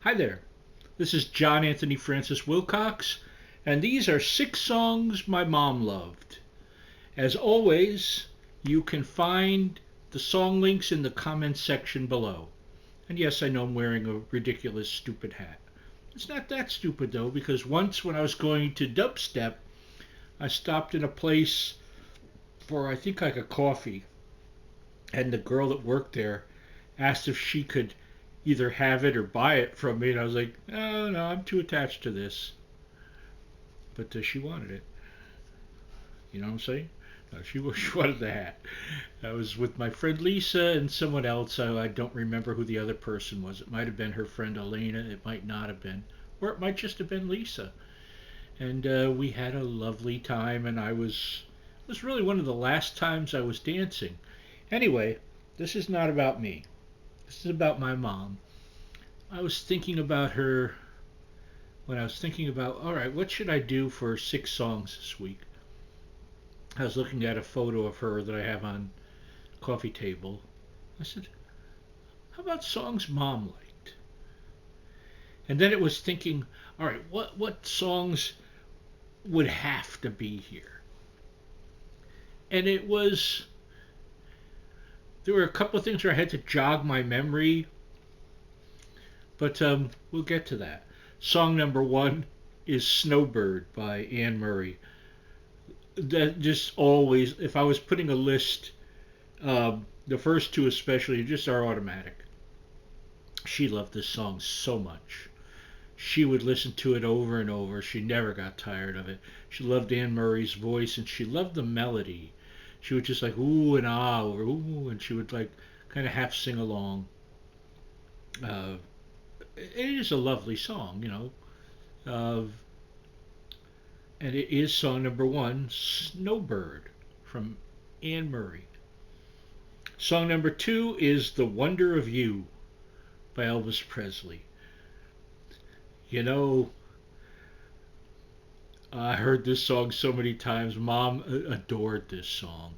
Hi there. This is John Anthony Francis Wilcox, and these are 6 songs my mom loved. As always, you can find the song links in the comments section below. And yes, I know I'm wearing a ridiculous, stupid hat. It's not that stupid though, because once when I was going to dubstep, I stopped in a place for I think like a coffee, and the girl that worked there asked if she could either have it or buy it from me, and I was like, oh no, I'm too attached to this. But she wanted it. You know what I'm saying? No, she wanted the hat. I was with my friend Lisa and someone else. I don't remember who the other person was. It might have been her friend Elena. It might not have been, or it might just have been Lisa. And we had a lovely time. And it was really one of the last times I was dancing. Anyway, this is not about me. This is about my mom. I was thinking about her when I was thinking about, all right, what should I do for 6 songs this week? I was looking at a photo of her that I have on coffee table. I said, how about songs mom liked? And then it was thinking, all right, what songs would have to be here? And it was there were a couple of things where I had to jog my memory, but we'll get to that. Song number 1 is Snowbird by Anne Murray. That just always, if I was putting a list, the first 2 especially just are automatic. She loved this song so much. She would listen to it over and over. She never got tired of it. She loved Anne Murray's voice and she loved the melody. She would just like ooh and ah or ooh, and she would like kind of half sing along. Uh, it is a lovely song, you know. Uh, and it is song number 1, Snowbird, from Anne Murray. Song number 2 is The Wonder of You by Elvis Presley. You know, I heard this song so many times. Mom adored this song.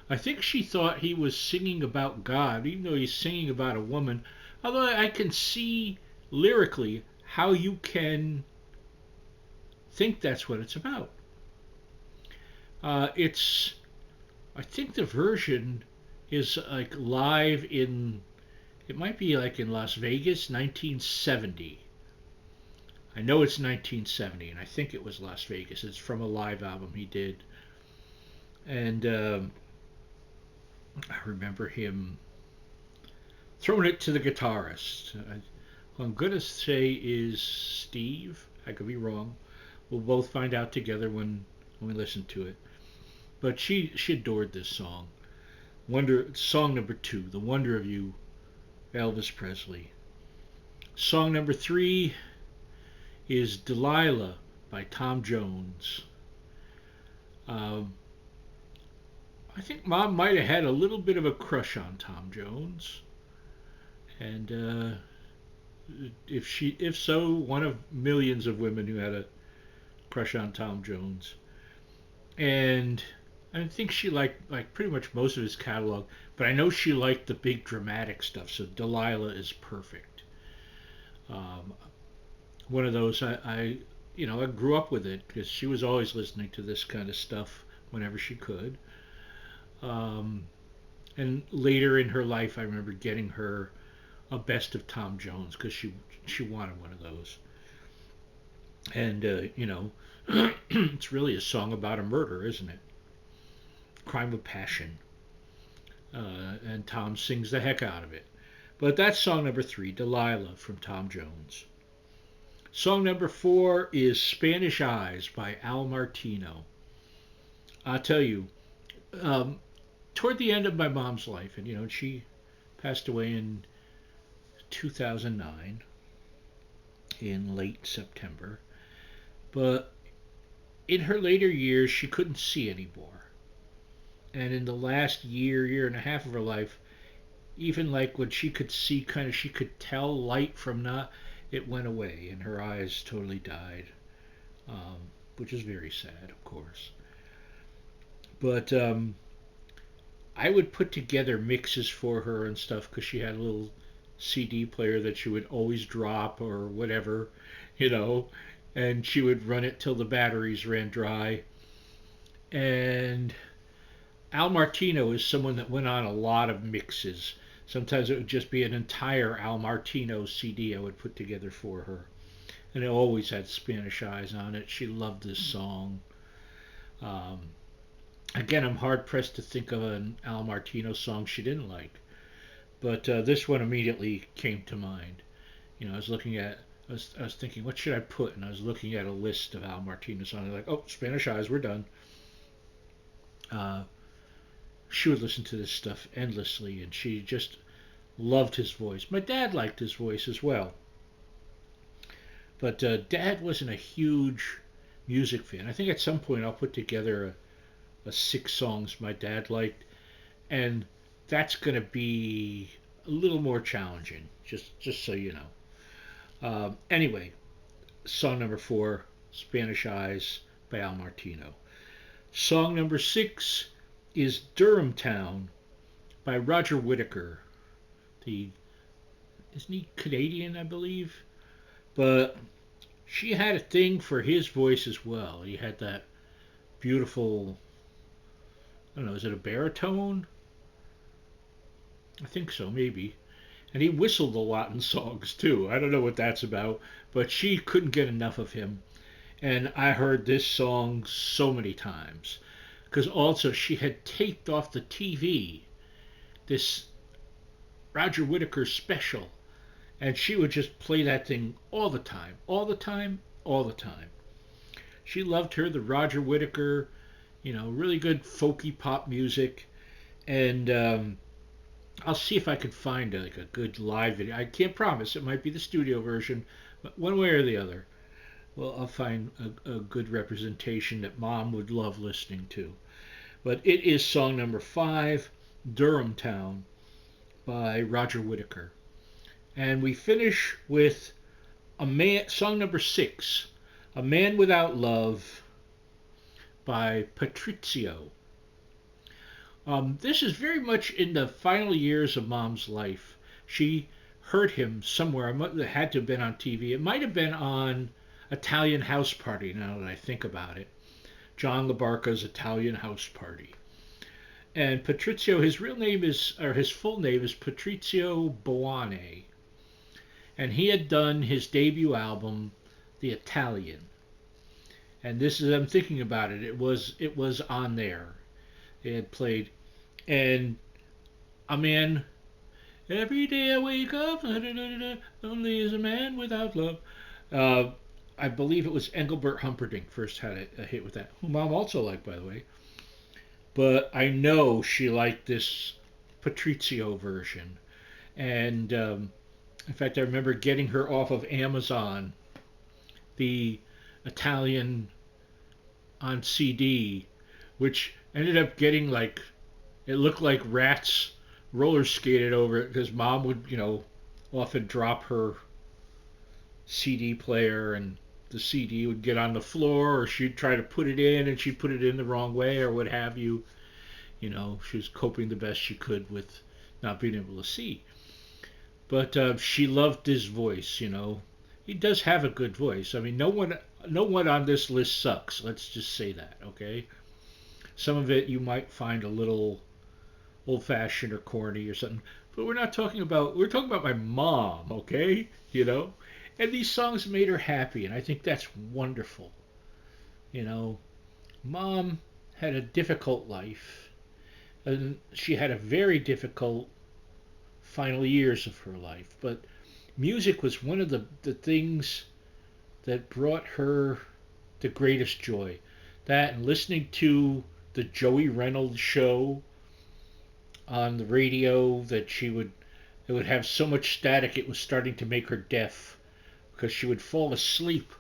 I think she thought he was singing about God, even though he's singing about a woman. Although I can see lyrically how you can think that's what it's about. It's, I think the version is like live in, it might be like in Las Vegas, 1970. I know it's 1970, and I think it was Las Vegas. It's from a live album he did. And I remember him throwing it to the guitarist. Who I'm going to say is Steve. I could be wrong. We'll both find out together when we listen to it. But she adored this song. Song number 2, The Wonder of You, Elvis Presley. Song number 3 is Delilah by Tom Jones. Um, I think Mom might have had a little bit of a crush on Tom Jones, and if so, one of millions of women who had a crush on Tom Jones. And I think she liked like pretty much most of his catalog, but I know she liked the big dramatic stuff. So Delilah is perfect. Um, One of those I grew up with it because she was always listening to this kind of stuff whenever she could. Um, and later in her life, I remember getting her a best of Tom Jones because she wanted one of those. And it's really a song about a murder, isn't it? Crime of passion. And Tom sings the heck out of it. But that's song number 3, Delilah from Tom Jones. Song number 4 is Spanish Eyes by Al Martino. I'll tell you, um, toward the end of my mom's life, and she passed away in 2009 in late September, but in her later years, she couldn't see anymore. And in the last year and a half of her life, even like when she could see, kind of, she could tell light from not, it went away and her eyes totally died, um, which is very sad, of course. But I would put together mixes for her and stuff because she had little CD player that she would always drop or whatever, you know, and she would run it till the batteries ran dry. And Al Martino is someone that went on a lot of mixes. Sometimes it would just be an entire Al Martino CD I would put together for her. And it always had Spanish Eyes on it. She loved this song. Um, Again, I'm hard pressed to think of an Al Martino song she didn't like. But this one immediately came to mind. You know, I was thinking, what should I put? And I was looking at a list of Al Martino songs. Like, oh, Spanish Eyes, we're done. Uh, she would listen to this stuff endlessly, and she just loved his voice. My dad liked his voice as well, but Dad wasn't a huge music fan. I think at some point I'll put together a 6 songs my dad liked, and that's going to be a little more challenging. Just so you know. Anyway, song number 4, Spanish Eyes by Al Martino. Song number 6 is Durham Town by Roger Whittaker. The Isn't he Canadian, I believe? But she had a thing for his voice as well. He had that beautiful, I don't know, is it a baritone? I think so, maybe. And he whistled a lot in songs too. I don't know what that's about, but she couldn't get enough of him. And I heard this song so many times. Because also she had taped off the TV this Roger Whittaker special. And she would just play that thing all the time, all the time, all the time. She loved her, the Roger Whittaker, you know, really good folky pop music. And I'll see if I can find like a good live video. I can't promise it might be the studio version, but one way or the other, well, I'll find a good representation that Mom would love listening to. But it is song number 5, Durham Town by Roger Whittaker. And we finish with song number 6, A Man Without Love by Patrizio. This is very much in the final years of Mom's life. She heard him somewhere. It had to have been on TV. It might have been on Italian House Party, now that I think about it. John LaBarca's Italian House Party. And Patrizio, his full name is Patrizio Boane. And he had done his debut album, The Italian. And this is, I'm thinking about it, it was on there. It had played. And a man, every day I wake up, only is a man without love. I believe it was Engelbert Humperdinck first had a hit with that, who Mom also liked, by the way. But I know she liked this Patrizio version. And in fact, I remember getting her off of Amazon, the Italian on CD, which ended up getting like, it looked like rats roller skated over it because Mom would, you know, often drop her CD player and the CD would get on the floor, or she'd try to put it in and she'd put it in the wrong way or what have you. You know, she was coping the best she could with not being able to see. But she loved his voice, you know. He does have a good voice. I mean, no one on this list sucks. Let's just say that, okay? Some of it you might find a little old-fashioned or corny or something, but we're talking about my mom, okay? You know? And these songs made her happy, and I think that's wonderful. You know, Mom had a difficult life, and she had a very difficult final years of her life, but music was one of the things that brought her the greatest joy. That and listening to the Joey Reynolds show on the radio it would have so much static it was starting to make her deaf because she would fall asleep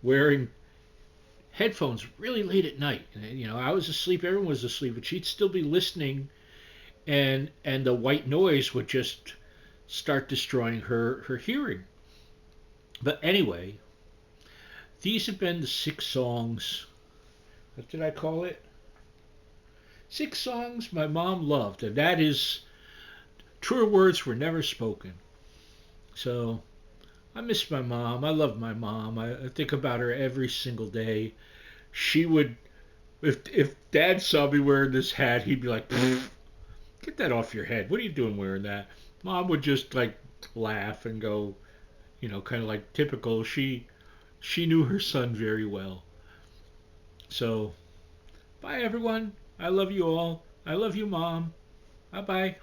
wearing headphones really late at night. And, you know, I was asleep, everyone was asleep, but she'd still be listening, and the white noise would just start destroying her hearing. But anyway, these have been the 6 songs. What did I call it? 6 songs my mom loved, and that is truer words were never spoken. So I miss my mom. I love my mom. I think about her every single day. She would, if Dad saw me wearing this hat, he'd be like, "Get that off your head. What are you doing wearing that?" Mom would just like laugh and go, kind of like typical. She knew her son very well. So bye everyone. I love you all. I love you, Mom. Bye bye.